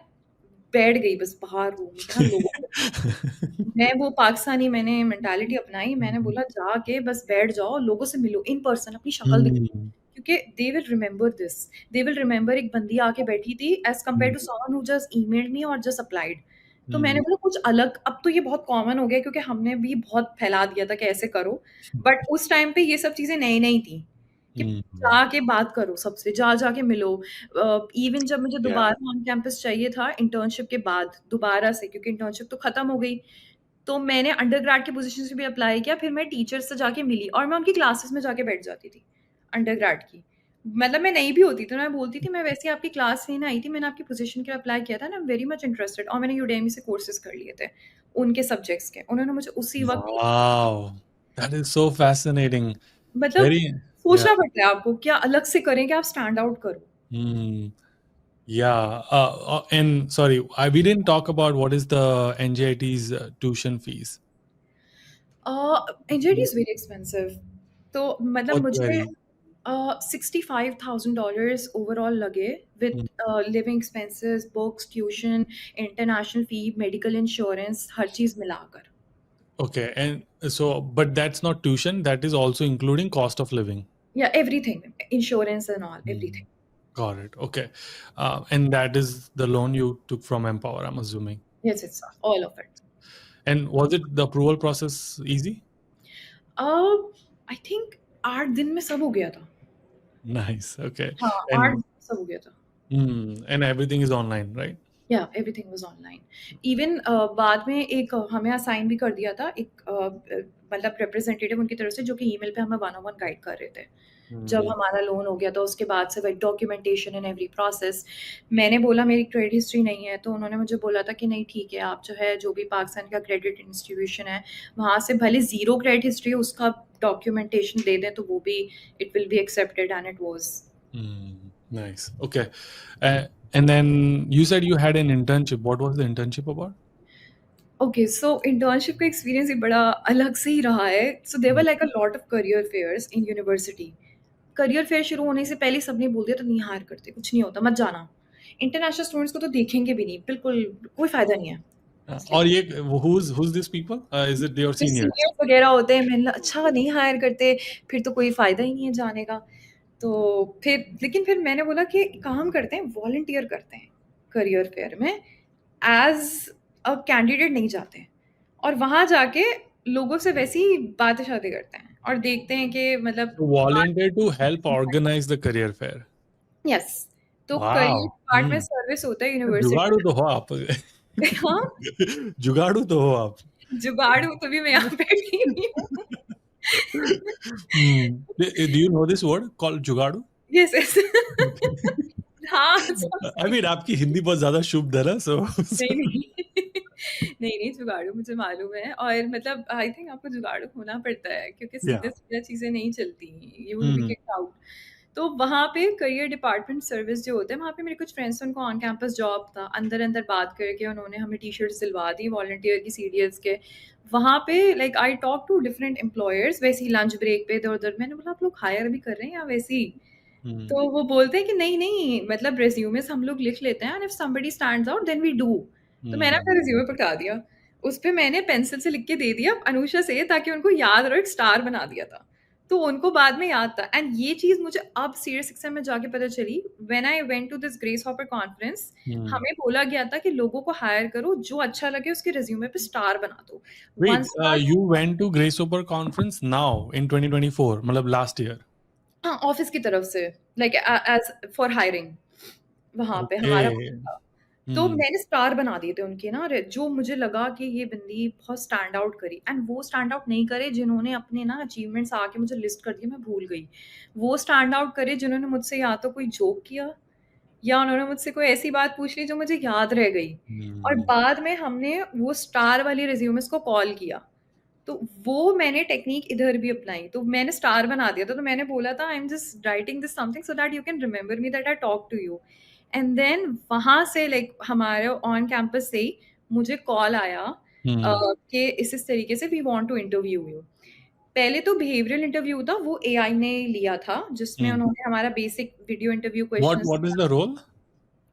बैठ गई बस बाहर रूम के ना लोगों को। मैं वो पाकिस्तानी मैंने मेंटालिटी अपनाई, मैंने बोला जाके बस बैठ जाओ, लोगों से मिलो इन पर्सन, अपनी शक्ल दिखाओ, Hmm. क्योंकि they will remember this, they will remember एक बंदी आके बैठी थी as compare Hmm. To someone who just emailed me और जस्ट अप्लाइड। तो मैंने Hmm. बोला कुछ अलग, अब तो ये बहुत कॉमन हो गया क्योंकि हमने भी बहुत फैला दिया था कि ऐसे करो, बट उस टाइम पे ये सब चीज़ें नई-नई थी, कि Hmm. जाके बात करो सबसे, जा-जा के मिलो। इवन जब मुझे Yeah. दोबारा ऑन कैंपस चाहिए था इंटर्नशिप के बाद दोबारा से, क्योंकि इंटर्नशिप तो खत्म हो गई, तो मैंने अंडरग्रेड की पोज़ीशंस पे भी अप्लाई किया, फिर मैं टीचर्स से जाके मिली और मैं उनकी क्लासेस में जाके बैठ जाती थी, अंडरग्रेड की। मतलब मैं नई भी होती तो मैं बोलती थी, "मैं वैसे ही आपकी क्लास लेने आई थी, मैंने आपकी पोज़ीशन के लिए अप्लाई किया था and I am very much interested", और मैंने यूडेमी से कोर्सेज़ कर लिए थे, उनके सब्जेक्ट्स के। उन्होंने मुझे उसी वक़्त Wow. That is so fascinating. मतलब Very, yeah. सोचना पड़ता है आपको, क्या अलग से करें कि आप स्टैंड आउट करो। Hmm. Yeah. And sorry, we didn't talk about what is the NJIT's tuition fees. NJIT is very expensive. तो मतलब What's मुझे very? $65,000 ओवरऑल लगे with Hmm. Living expenses, books, tuition, international fee, medical insurance, हर चीज़ मिलाकर। Okay. And so, but that's not tuition. That is also including cost of living. या everything, insurance and all, Hmm. Everything. Got it. Okay. And that is the loan you took from Empower, I'm assuming. Yes, it's all of it. And was it the approval process easy? I think 8 दिन में सब हो गया था। Nice. Okay. हाँ, 8 दिन And में सब हो गया था। and everything is online, right? या एवरीथिंग वाज़ ऑनलाइन। इवन बाद में एक हमें असाइन भी कर दिया था एक मतलब रिप्रेजेंटेटिव उनकी तरफ से, जो कि ईमेल पे हमें वन ऑन वन गाइड कर रहे थे। जब Hmm. हमारा लोन हो गया था उसके बाद से वही डॉक्यूमेंटेशन एंड एवरी प्रोसेस। मैंने बोला मेरी क्रेडिट हिस्ट्री नहीं है, तो उन्होंने मुझे बोला था कि नहीं ठीक है, आप जो है जो भी पाकिस्तान का क्रेडिट इंस्टीट्यूशन है, वहाँ से भले ज़ीरो क्रेडिट हिस्ट्री है उसका डॉक्यूमेंटेशन दे दें तो वो भी it will be accepted and it was. Nice. Okay. And then you said you had an internship. What was the internship about? Okay, so internship का एक्सपीरियंस ही बड़ा अलग से ही रहा है। So there were Mm. Like a lot of career fairs in university. Career fair शुरू होने से पहले सबने बोल दिया था नहीं हायर करते, कुछ नहीं होता, मत जाना। इंटरनेशनल स्टूडेंट्स को तो देखेंगे भी नहीं, बिल्कुल कोई फ़ायदा नहीं है। इसलिए और ये who's these people? Is it your फिर seniors? सीनियर्स वगैरह होते हैं, मैंने बोला अच्छा नहीं हायर करते, फिर तो कोई फ़ायदा ही नहीं है जाने का। तो फिर लेकिन फिर मैंने बोला कि काम करते हैं, वॉलंटियर करते हैं करियर फेयर में, एज़ अ कैंडिडेट नहीं जाते हैं। और वहाँ जाके लोगों से वैसी ही बातें-शातें करते हैं और देखते हैं कि मतलब So volunteer to help organize the career fair. Yes, तो करियर Wow. पार्ट में सर्विस होता है यूनिवर्सिटी जुगाड़ू तो हो आप. में। हाँ, जुगाड़ू तो हो आप. जुगाड़ हूँ तभी मैं यहाँ बैठी हुई हूँ। Do you know this word called jugaadu? Yes, yes. हाँ, I mean, आपकी हिंदी बहुत ज़्यादा शुभ है ना, नहीं, नहीं। नहीं, नहीं, जुगाड़ू मुझे मालूम है और मतलब आई थिंक आपको जुगाड़ू होना पड़ता है क्योंकि yeah. सीधे-सीधे चीज़ें नहीं चलती, you will be Hmm. Kicked out. तो वहाँ पे करियर डिपार्टमेंट सर्विस जो होते हैं, वहाँ पे मेरे कुछ फ्रेंड्स उनको ऑन कैंपस जॉब था, अंदर-अंदर बात करके उन्होंने हमें टी-शर्ट्स दिलवा दी वॉलंटियर की सीडीएस के। वहाँ पे like I talk to different employers वैसे ही लंच ब्रेक पे इधर-उधर, मैंने बोला आप लोग हायर भी कर रहे हैं या वैसे ही? Hmm. तो वो बोलते हैं कि नहीं, नहीं मतलब रिज़्यूमेस हम लोग लिख लेते हैं and if somebody stands out then we do. तो मैंने अपना Hmm. रिज़्यूमे पकड़ा दिया। उसपे मैंने पेंसिल से लिख के दे दिया अनुषा से ताकि उनको याद रहे, एक स्टार बना दिया था। तो उनको बाद में याद था एंड ये चीज़ मुझे अब सीरियस एग्ज़ाम में जाके पता चली when I went to this Grace Hopper conference. Hmm. हमें बोला गया था कि लोगों को हायर करो, जो अच्छा लगे उसके रिज़्यूमे पे स्टार बना दो। 1 Wait, star you went to Grace Hopper conference now in 2024, मतलब last year. हाँ, ऑफिस की तरफ से, लाइक एज फॉर हायरिंग, वहां पे ओके। हमारा वो था। तो हम्म। मैंने स्टार बना दिए थे उनके ना, जो मुझे लगा कि ये बंदी बहुत स्टैंड आउट करी, एंड वो स्टैंड आउट नहीं करे जिन्होंने अपने ना अचीवमेंट्स आके मुझे लिस्ट कर दिए, मैं भूल गई। वो स्टैंड आउट करे जिन्होंने मुझसे या तो कोई जोक किया, या उन्होंने मुझसे कोई ऐसी बात पूछ ली जो मुझे याद रह गई। और हम्म। बाद में हमने वो स्टार वाली रिज्यूमेस को कॉल किया, तो वो मैंने टेक्निक इधर भी अपनाई, तो मैंने स्टार बना दिया था। तो मैंने बोला था, I am just writing this something so that you can remember me, that I talk to you. And then वहां से, लाइक हमारे ऑन कैंपस से ही मुझे कॉल आया हम्म। कि इस तरीके से we want to interview you. पहले तो बिहेवियरल इंटरव्यू था, वो एआई ने लिया था, जिसमें हम्म। उन्होंने हमारा basic video interview questions. What is the role?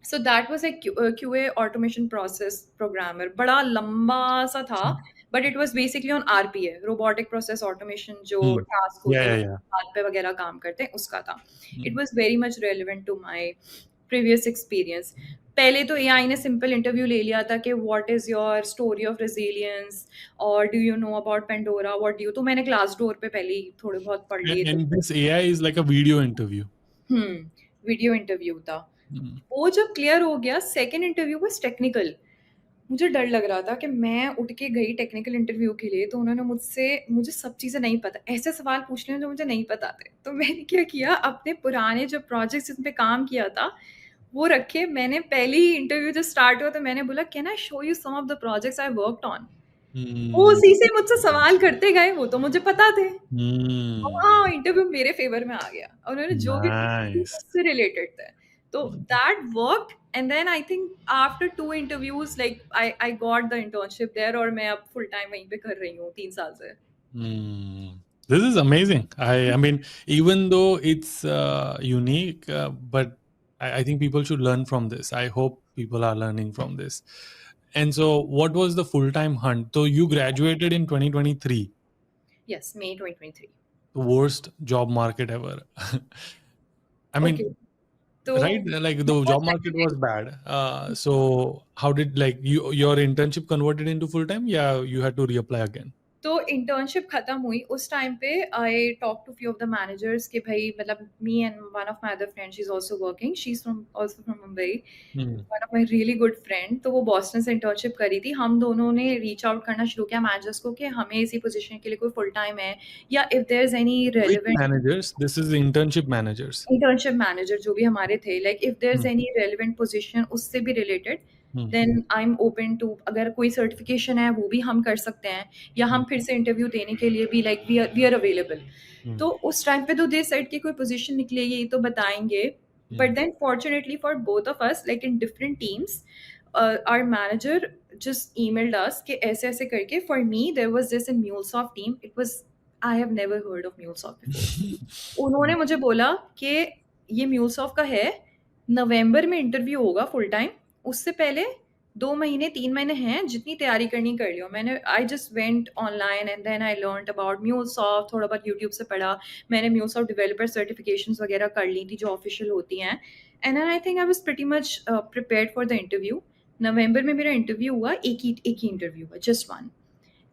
So that was एक क्यूए ऑटोमेशन प्रोसेस प्रोग्रामर, बड़ा लंबा सा था, but it was basically on RPA, robotic process automation, जो Hmm. टास्क Yeah, होते हैं yeah, जो yeah. हाथ पे वगैरह काम करते हैं, उसका था। It Hmm. Was very much relevant to my previous experience. पहले तो एआई ने सिंपल इंटरव्यू ले लिया था कि what is your story of resilience, और do you know about Pandora, what do you, तो मैंने क्लास डोर पे पहले ही थोड़े बहुत पढ़ लिए थे। And this AI is like a video interview. Video interview था। Hmm. वो जब क्लियर हो गया, सेकंड इंटरव्यू वाज टेक्निकल। मुझे डर लग रहा था कि मैं उठ के गई टेक्निकल इंटरव्यू के लिए, तो उन्होंने मुझसे, मुझे सब चीज़ें नहीं पता, ऐसे सवाल पूछ रहे हैं जो मुझे नहीं पता थे। तो मैंने क्या किया, अपने पुराने जो प्रोजेक्ट्स जिन पे काम किया था वो रखे। मैंने पहली इंटरव्यू जब स्टार्ट हुआ तो मैंने बोला, can I show you some of the projects I worked on. वो Hmm. उसी से मुझसे सवाल करते गए, वो तो मुझे पता थे। Hmm. हाँ, इंटरव्यू मेरे फेवर में आ गया, और उन्होंने जो भी पूछा Nice. उससे रिलेटेड थे। तो that worked, and then I think after 2 interviews, like I got the internship there, और मैं अब फुल टाइम वहीं पे कर रही हूँ 3 साल से। Hmm. This is amazing. I mean, even though it's unique, but I think people should learn from this. I hope people are learning from this. And so, what was the full-time hunt? So you graduated in 2023, yes, May 2023। the worst job market ever. I okay, mean, तो right? Like the बहुत job market hectic। was bad. So how did like your internship converted into full-time? Yeah, you had to reapply again. तो internship खत्म हुई उस time पे, I talk to few of the managers कि भाई, मतलब me and one of my other friend, she is also working, she is from also from Mumbai, Hmm. One of my really good friend, तो वो Boston से internship करी थी। हम दोनों ने रीच आउट करना शुरू किया मैनेजर्स को कि हमें इसी पोजीशन के लिए कोई फुल टाइम है, या if there is any Which relevant. managers? This is the internship managers. Internship manager जो भी हमारे थे, like if there is Hmm. Any relevant position उससे भी related, Hmm. Then I am open to, अगर कोई सर्टिफिकेशन है वो भी हम कर सकते हैं, या Hmm. हम फिर से इंटरव्यू देने के लिए भी, like we are available. Hmm. तो उस टाइम पे तो दे सेड की कोई पोजीशन निकलेगी तो बताएंगे, but Hmm. Then fortunately for both of us, like in different teams, our manager just emailed us कि ऐसे ऐसे करके, for me there was this in MuleSoft team, it was, I have never heard of MuleSoft before। उन्होंने मुझे बोला कि ये MuleSoft का है, नवंबर में इंटरव्यू होगा फुल टाइम, उससे पहले 2 महीने 3 महीने हैं, जितनी तैयारी करनी कर लियो। मैंने, I just went online and then I learn about MuleSoft, थोड़ा बहुत यूट्यूब से पढ़ा। मैंने म्यूलसॉफ्ट डेवलपर सर्टिफिकेशंस वगैरह कर ली थी जो ऑफिशियल होती हैं, and then I think I was pretty much prepared for the interview. November में मेरा इंटरव्यू हुआ, एक ही इंटरव्यू हुआ, just one,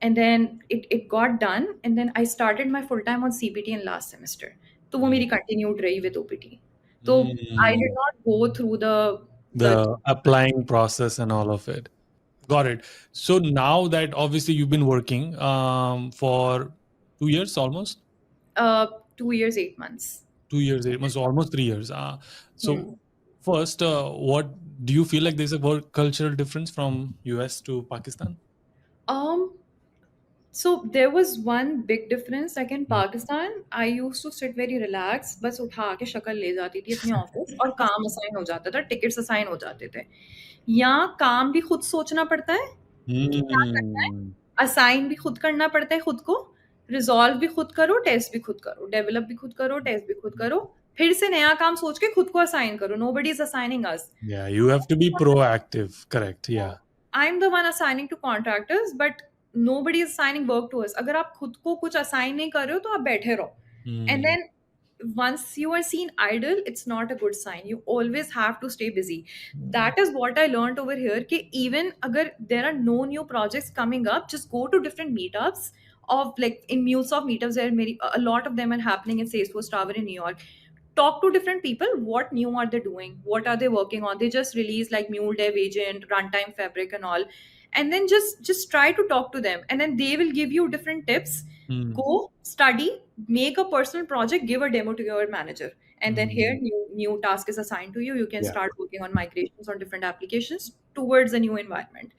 and then it got done, and then I started my full time on CPT in last semester, तो वो मेरी continued रही with OPT। तो I did Hmm. not go through the The applying process and all of it. Got it. So now that obviously you've been working for 2 years almost, 2 years 8 months। 2 years, 8 months, almost 3 years. Hmm. So first, what do you feel like there's a work cultural difference from US to Pakistan? um so there was one big difference, like in Hmm. Pakistan I used to sit very relaxed, बस उठा के शक्ल ले जाती थी अपने office, और काम असाइन हो जाता था, टिकट्स असाइन हो जाते थे। यहाँ काम भी खुद सोचना पड़ता है कि क्या करना है, Hmm. असाइन भी खुद करना पड़ता है खुद को, रिजॉल्व भी खुद करो, टेस्ट भी खुद करो, डेवलप भी खुद करो, टेस्ट भी खुद करो, फिर से नया काम सोच के खुद को असाइन करो, nobody is assigning us. Yeah, you have to be proactive. Correct. Yeah. I am the one assigning to contractors, but nobody is assigning work to us. अगर आप खुद को कुछ असाइन नहीं कर रहे हो तो आप बैठे रहो, and Hmm. Then once you are seen idle, it's not a good sign, you always have to stay busy। that is what I learned over here कि even अगर there are no new projects coming up, just go to different meetups of like in MuleSoft meetups, there are many, a lot of them are happening in Salesforce Tower in New York. Talk to different people. What new are they doing? What are they working on? They just released like Mule Dev Agent, Runtime Fabric, and all. And then just try to talk to them, and then they will give you different tips. Mm, Go study, make a personal project, give a demo to your manager, and then here mm, new task is assigned to you. You can yeah. start working on migrations on different applications towards a new environment.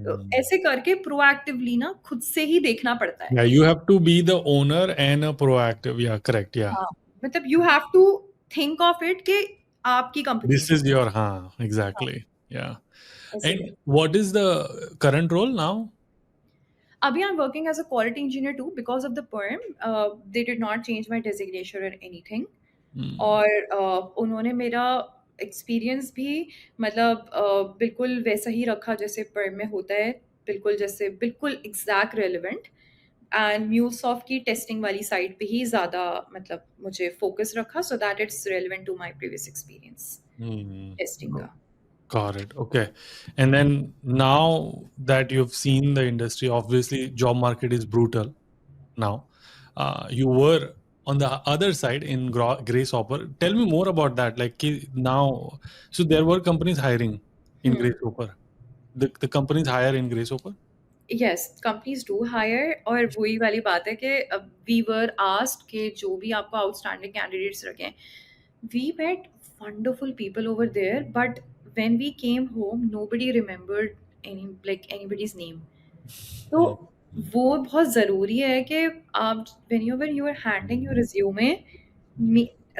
तो Mm. ऐसे करके proactively ना खुद से ही देखना पड़ता है. Yeah, you have to be the owner and a proactive. Yeah, correct. Yeah. हाँ, मतलब you have to think of it कि आपकी कंपनी This है. is your, हाँ, exactly. Yeah. ऐसे And कर. what is the current role now? अभी I am working as a quality engineer too because of the perm. They did not change my designation और anything. Mm, और उन्होंने मेरा experience भी मतलब बिल्कुल वैसा ही रखा जैसे पर्म में होता है. बिल्कुल जैसे बिल्कुल एग्जैक्ट रेलिवेंट. एंड म्यूलसॉफ्ट की टेस्टिंग वाली साइड पे ही ज़्यादा मतलब मुझे फोकस रखा so that it's relevant to my previous experience mm. Testing का. Got it. Okay. And then now that you've seen the industry, obviously job market is brutal now. You were on the other side in Grace Hopper. Tell me more about that. Like now, so there were companies hiring in Hmm. Grace Hopper. The companies hire in Grace Hopper. Yes companies do hire. और वही वाली बात है कि we were asked कि जो भी आपको आउटस्टैंडिंग कैंडिडेट्स रखें. We met wonderful people over there but when we came home nobody remembered any like anybody's name. तो Mm, वो बहुत ज़रूरी है कि आप when you are handling your resume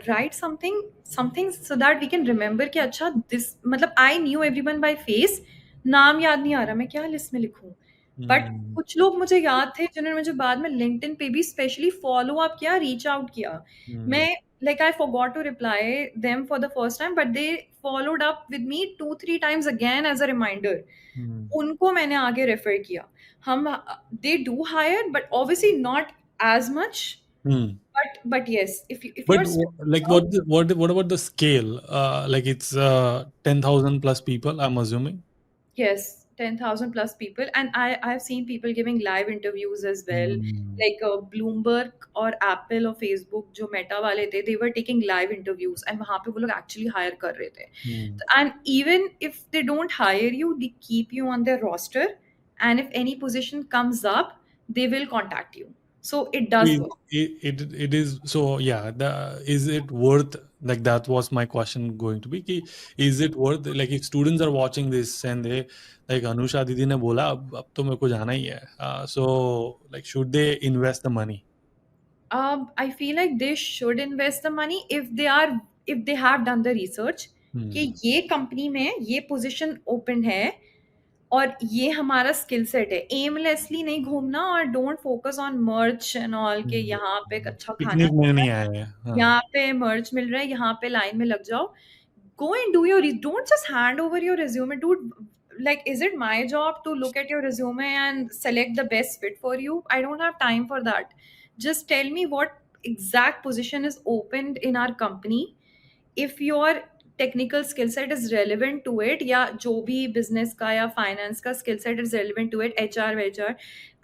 write something so that we can remember कि अच्छा this मतलब I knew everyone by face. नाम याद नहीं आ रहा, मैं क्या लिस्ट में लिखूं. बट mm, कुछ लोग मुझे याद थे जिन्होंने मुझे बाद में लिंक्डइन पे भी स्पेशली फॉलो अप किया, रीच आउट किया. मैं mm, like I forgot to reply them for the first time but they followed up with me 2-3 times again as a reminder. mm, उनको मैंने आगे रेफर किया. हम they do hire but obviously not as much. mm. But yes, if you But are like out, what about the scale? Like it's 10,000 plus people, I'm assuming. yes, 10,000 plus people, and I've seen people giving live interviews as well, Mm, like Bloomberg or Apple or Facebook जो Meta वाले थे, they were taking live interviews and वहाँ पे वो लोग actually hire कर रहे थे. mm. And even if they don't hire you, they keep you on their roster, and if any position comes up, they will contact you. So it does It, work. it is so, yeah. Is it worth, like that was my question going to be कि is it worth, like if students are watching this and they like Anusha दीदी ने बोला अब तो मेरे को जाना ही है, so like should they invest the money? I feel like they should invest the money if they have done the research कि Hmm. ये कंपनी में ये पोजीशन ओपन है और ये हमारा स्किल सेट है. एमलेसली नहीं घूमना और डोंट फोकस ऑन मर्च एंड ऑल के Hmm. यहाँ पे एक अच्छा खाना पिकनिक मिल में रहा नहीं है, आए हैं, हाँ. यहाँ पे मर्च मिल रहा है, यहाँ पे लाइन में लग जाओ. Go and do your don't just hand over your resume, dude. Like, is it my job to look at your resume and select the best fit for you? I don't have time for that. Just tell me what exact position is opened in our company. If your technical skill set is relevant to it, या जो भी business का या finance का skill set is relevant to it, HR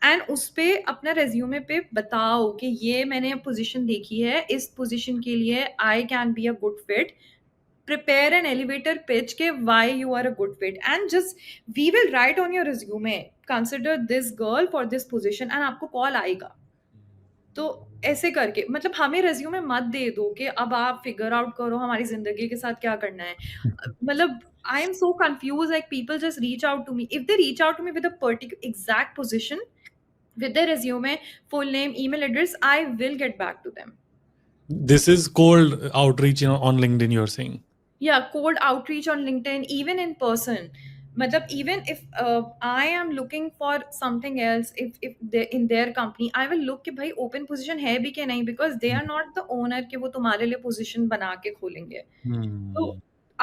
and उस पे अपना resume पे बताओ कि ये मैंने पोजीशन देखी है, इस पोजीशन के लिए I can be a good fit. Prepare an elevator pitch ke why you are a good fit, and just we will write on your resume, consider this girl for this position, and आपको call आएगा. तो ऐसे करके मतलब हमें resume मत दे दो कि अब आप फिगर आउट करो हमारी जिंदगी के साथ क्या करना है. मतलब I am so confuse like people just reach out to me. If they reach out to me with a particular exact position with their resume, full name, email address, I will get back to them. This is cold outreach, on LinkedIn, you're saying. Yeah, cold outreach on LinkedIn, even in person. Matlab, even if I am looking for something else, if they in their company, I will look कि भाई open position है भी कि नहीं, because they are not the owner कि वो तुम्हारे लिए position बना के खोलेंगे. तो Hmm.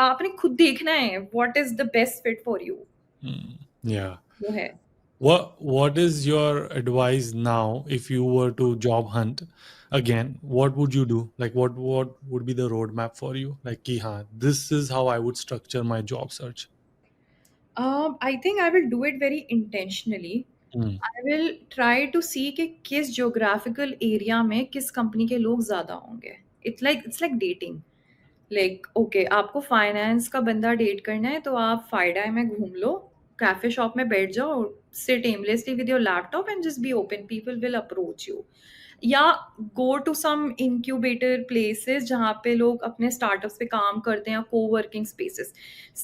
आपने खुद देखना है what is the best fit for you. Hmm. Yeah. वो है. What is your advice now if you were to job hunt again? What would you do? Like what would be the roadmap for you? Like कि हाँ, this is how I would structure my job search. I think I will do it very intentionally. Hmm. I will try to see कि किस geographical area में किस company के लोग ज़्यादा होंगे। It's like dating. Like okay, आपको finance का बंदा डेट करना है तो आप फाइडा में घूम लो, कैफे शॉप में बैठ जाओ, sit aimlessly with your laptop and just be open, people will approach you. या go to some incubator places जहाँ पे लोग अपने स्टार्टअप्स पे काम करते हैं, coworking spaces.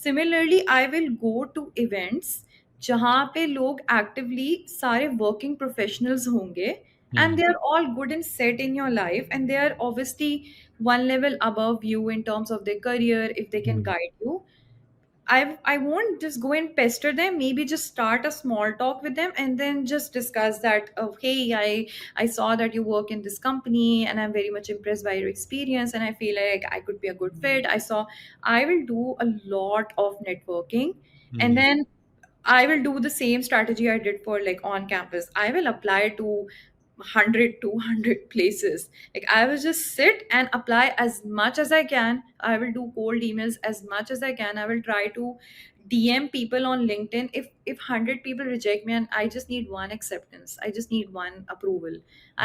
Similarly I will go to events जहाँ पे लोग एक्टिवली सारे वर्किंग प्रोफेशनल्स होंगे, and Hmm. they are all good and set in your life, and they are obviously one level above you in terms of their career if they can Hmm. guide you. I won't just go and pester them. Maybe just start a small talk with them and then just discuss that. Oh, hey, I saw that you work in this company and I'm very much impressed by your experience and I feel like I could be a good fit. I will do a lot of networking, and Hmm. then I will do the same strategy I did for like on campus. I will apply to 100, 200 places. Like I will just sit and apply as much as I can. I will do cold emails as much as I can. I will try to DM people on LinkedIn. If 100 people reject me and I just need one acceptance, I just need one approval,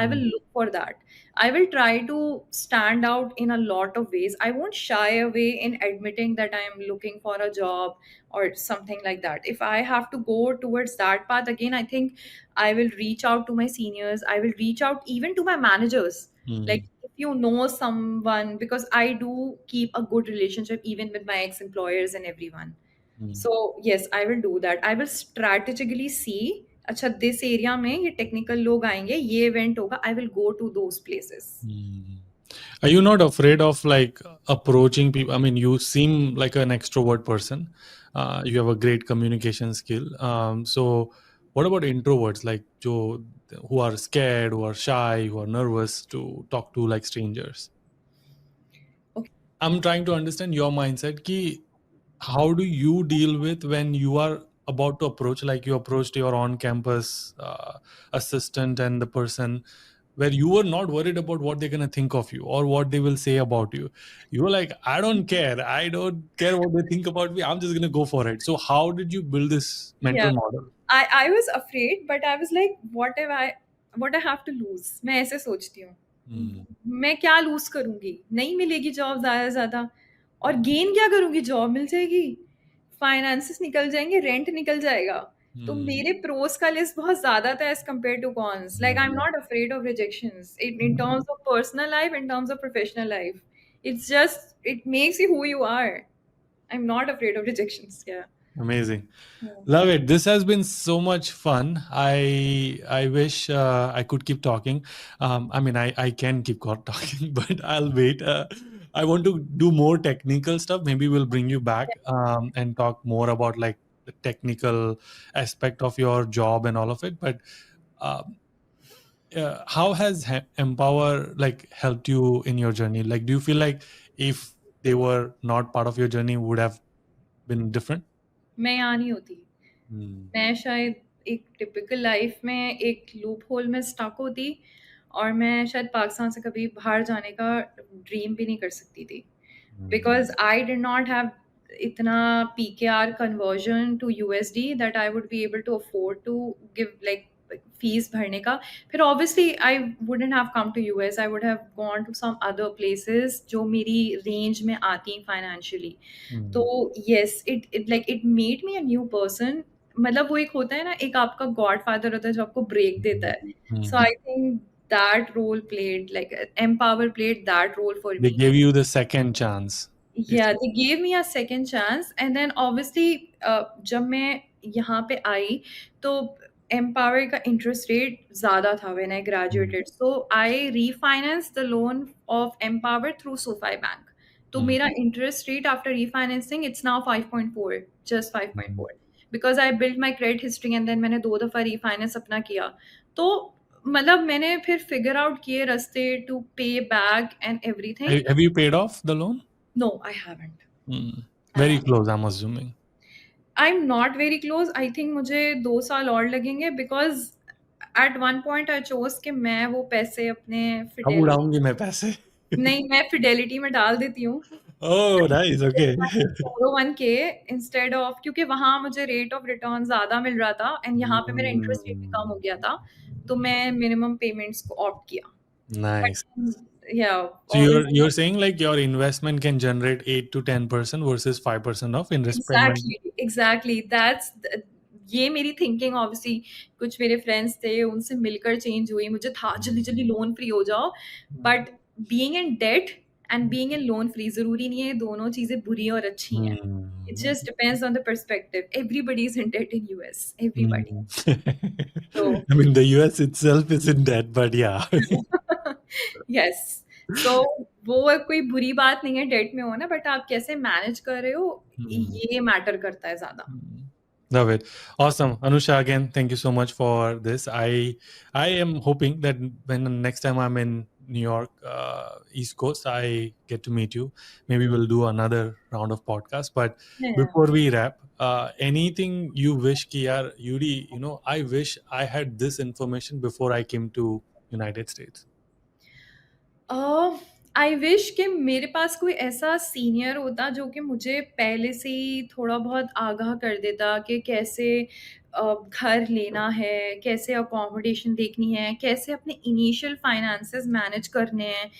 I will Hmm. look for that. I will try to stand out in a lot of ways. I won't shy away in admitting that I am looking for a job or something like that. If I have to go towards that path again, I think I will reach out to my seniors. I will reach out even to my managers. Like Hmm. if you know someone, because I do keep a good relationship even with my ex employers and everyone. Hmm. So yes, I will do that. I will strategically see, अच्छा this area में ये technical लोग आएंगे, ये event होगा, I will go to those places. Hmm. Are you not afraid of like approaching people? I mean, you seem like an extrovert person. You have a great communication skill. So, what about introverts, like Joe, who are scared, who are shy, who are nervous to talk to like strangers? I'm trying to understand your mindset. Ki, how do you deal with when you are about to approach, like you approached your on-campus assistant and the person where you were not worried about what they're going to think of you or what they will say about you. You were like, I don't care. I don't care what they think about me. I'm just going to go for it. So, how did you build this mental Yeah, model? I was afraid, but I was like, what I have to lose? मैं ऐसे सोचती हूँ, Hmm. मैं क्या loose करूंगी? नहीं मिलेगी job ज्यादा से ज्यादा, और गेन क्या करूंगी? जॉब मिल जाएगी, फाइनेंसेस निकल जाएंगे, रेंट निकल जाएगा। तो Hmm. मेरे प्रोस का लिस्ट बहुत ज्यादा था as compare to cons. Like I am Hmm. Not afraid of rejections in terms of personal life, in terms of professional life. It's just it makes you who you are. I'm not afraid of rejections. Yeah. Amazing. Yeah. Love it. This has been so much fun. I wish I could keep talking. I mean, I can keep talking, but I'll wait. I want to do more technical stuff. Maybe we'll bring you back and talk more about like the technical aspect of your job and all of it. But um, how has Empower like helped you in your journey? Like, do you feel like if they were not part of your journey, would have been different? मैं यहाँ नहीं होती। Hmm. मैं शायद एक typical life में एक loop hole में स्टक होती, और मैं शायद पाकिस्तान से कभी बाहर जाने का ड्रीम भी नहीं कर सकती थी, Hmm. because I did not have itna PKR conversion to USD that I would be able to afford to give like fees भरने का। फिर obviously I wouldn't have come to US, I would have gone to some other places जो मेरी range में आती financially। तो Hmm. yes, it like it made me a new person। मतलब वो एक होता है ना, एक आपका गॉड फादर होता है जो आपको ब्रेक देता है। सो Hmm. I think that role played like Empower played that role for They me। gave you the second chance, Yeah, basically. they gave me a second chance, and then obviously जब मैं यहाँ पे आई तो Empower का interest rate ज़्यादा था when I Hmm. graduated, so I refinanced the loan of Empower through SoFi Bank। तो Hmm. मेरा interest rate after refinancing it's now 5.4, just Hmm. 5.4, because I built my credit history and then मैंने 2 दफ़ा refinance अपना किया। तो मतलब मैंने फिर figure out किए रास्ते to pay back and everything। Have you paid off the loan? No, I haven't. Hmm. I Very haven't. close, I'm assuming. I'm not very close. I think मुझे 2 साल और लगेंगे, because at one point I chose कि मैं वो पैसे अपने अब fidelity, उड़ाऊंगी मैं पैसे. नहीं, मैं fidelity में डाल देती हूँ। Oh, nice. Okay. 401k instead of, क्योंकि वहां मुझे रेट ऑफ रिटर्न ज्यादा मिल रहा था एंड यहाँ पे मेरा इंटरेस्ट रेट भी कम हो गया था, तो मैं मिनिमम पेमेंट्स को ऑप्ट किया. Nice. बट या So obviously, you're saying like your investment can generate 8 to 10% versus 5% of investment. Exactly that's, ये मेरी थिंकिंग ऑब्वियसली कुछ मेरे फ्रेंड्स थे उनसे मिलकर चेंज हुई. मुझे था जल्दी जल्दी लोन फ्री हो जाओ, but being in debt and being in loan free जरूरी नहीं है दोनों चीजें बुरी और अच्छी हैं. It Hmm. Just depends on the perspective. Everybody is in debt in US, everybody. Hmm. तो I mean, the US itself is in debt, but yeah. Yes, so वो कोई बुरी बात नहीं है डेट में होना, बट आप कैसे मैनेज कर रहे हो Hmm. ये मैटर करता है ज्यादा. Love it. Awesome. Anusha, again, thank you so much for this. I am hoping that when the next time I'm in New York, East Coast, I get to meet you. Maybe we'll do another round of podcast. But before we wrap, anything you wish ki yaar, Yuri, I wish I had this information before I came to United States. I wish कि मेरे पास कोई ऐसा senior होता जो कि मुझे पहले से ही थोड़ा बहुत आगाह कर देता कि कैसे घर लेना है, कैसे अकोमोडेशन देखनी है, कैसे अपने इनिशियल फाइनेंसेस मैनेज करने हैं.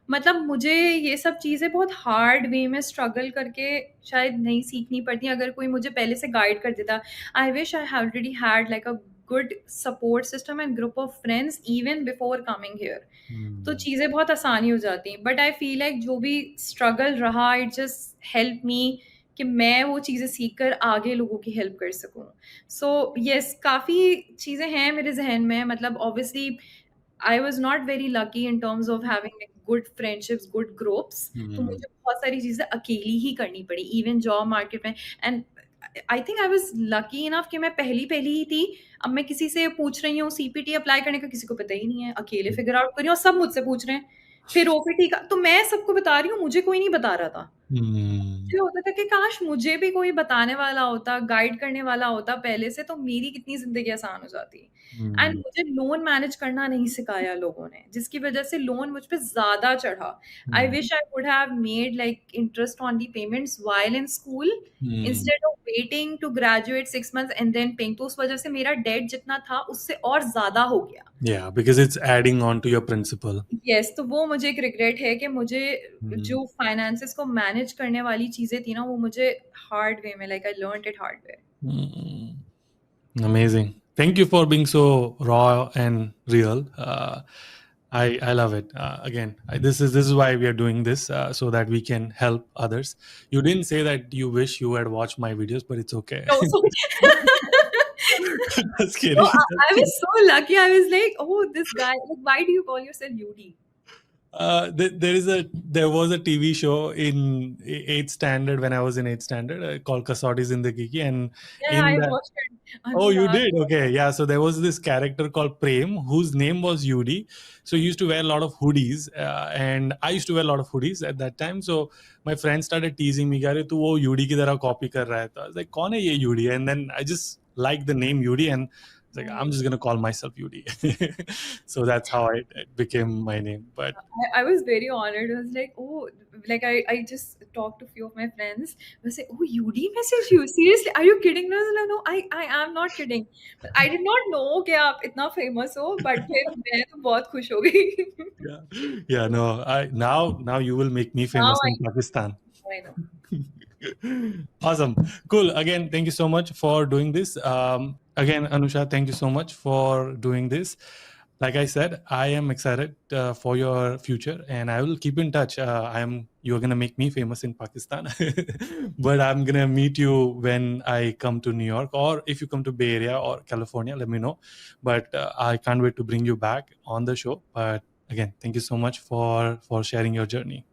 मतलब मुझे ये सब चीज़ें बहुत हार्ड वे में स्ट्रगल करके शायद नहीं सीखनी पड़ती अगर कोई मुझे पहले से गाइड कर देता. आई wish I already had like a good support system and group of friends even before coming here, तो चीज़ें बहुत आसानी हो जाती हैं. बट आई फील लाइक जो भी स्ट्रगल रहा इट जस्ट हेल्प मी कि मैं वो चीज़ें सीख कर आगे लोगों की हेल्प कर सकूँ. सो येस, काफ़ी चीज़ें हैं मेरे जहन में. मतलब obviously I was not very lucky in terms of having good friendships, good groups. तो मुझे बहुत सारी चीज़ें अकेली ही करनी पड़ी इवन जॉब मार्केट में. And I think I was lucky enough कि मैं पहली पहली ही थी. अब मैं किसी से पूछ रही हूँ सीपीटी अप्लाई करने का, किसी को पता ही नहीं है, अकेले फिगर आउट कर रही हूँ और सब मुझसे पूछ रहे हैं. फिर ओपीटी का तो मैं सबको बता रही हूँ, मुझे कोई नहीं बता रहा था. Hmm. मुझे होता था कि काश मुझे भी कोई बताने वाला होता, गाइड करने वाला होता पहले से, तो मेरी कितनी ज़िंदगी आसान हो जाती. And Hmm. मुझे लोन मैनेज करना नहीं सिखाया लोगों ने, जिसकी वजह से लोन मुझ पे ज़्यादा चढ़ा. I wish I would have made like interest on the payments while in school Hmm. Instead of waiting to graduate 6 months and then paying. तो उस वजह से मेरा डेट जितना था उससे और ज़्यादा हो गया. Yeah, because it's adding on to your principal. Yes, तो वो मुझे एक रिग्रेट है कि मुझे Hmm. जो फाइनेंसेस को मैनेज करने वाली चीज़ें थी ना, वो मुझे हार्ड वे में, like I learned it hard way. Mm. Amazing. Thank you for being so raw and real. I love it. Again, this is why we are doing this so that we can help others. You didn't say that you wish you had watched my videos, but it's okay. No, so Just so kidding. I was so lucky. I was like, oh, this guy, like, why do you call yourself UD? There was a TV show in eighth standard when I was in eighth standard called Kasauti Zindagi Ki, and Yeah, in I that. watched it. Oh, you Anurag. did? Okay. Yeah. So there was this character called Prem whose name was Yudi. So he used to wear a lot of hoodies. And I used to wear a lot of hoodies at that time. So my friends started teasing me, "Kare, tu wo Yudi ki tarah copy kar raha hai." So I was like, "Kaun hai ye Yudi?" And then I just liked the name Yudi and I was like, I'm just going to call myself Yudi. So that's how it became my name. But I was very honored. I was like, oh, like I just talked to a few of my friends. I was like, oh, UD messaged you? Seriously? Are you kidding? No, no, no, I am not kidding. But I did not know कि आप इतना famous हो, but फिर मैं तो बहुत खुश हो गई. yeah, no, now you will make me Now famous in Pakistan. I know. Awesome. Cool. Again, thank you so much for doing this. Again, Anusha, thank you so much for doing this. Like I said, I am excited for your future and I will keep in touch. You're going to make me famous in Pakistan, but I'm going to meet you when I come to New York, or if you come to Bay Area or California, let me know. But I can't wait to bring you back on the show. But again, thank you so much for sharing your journey.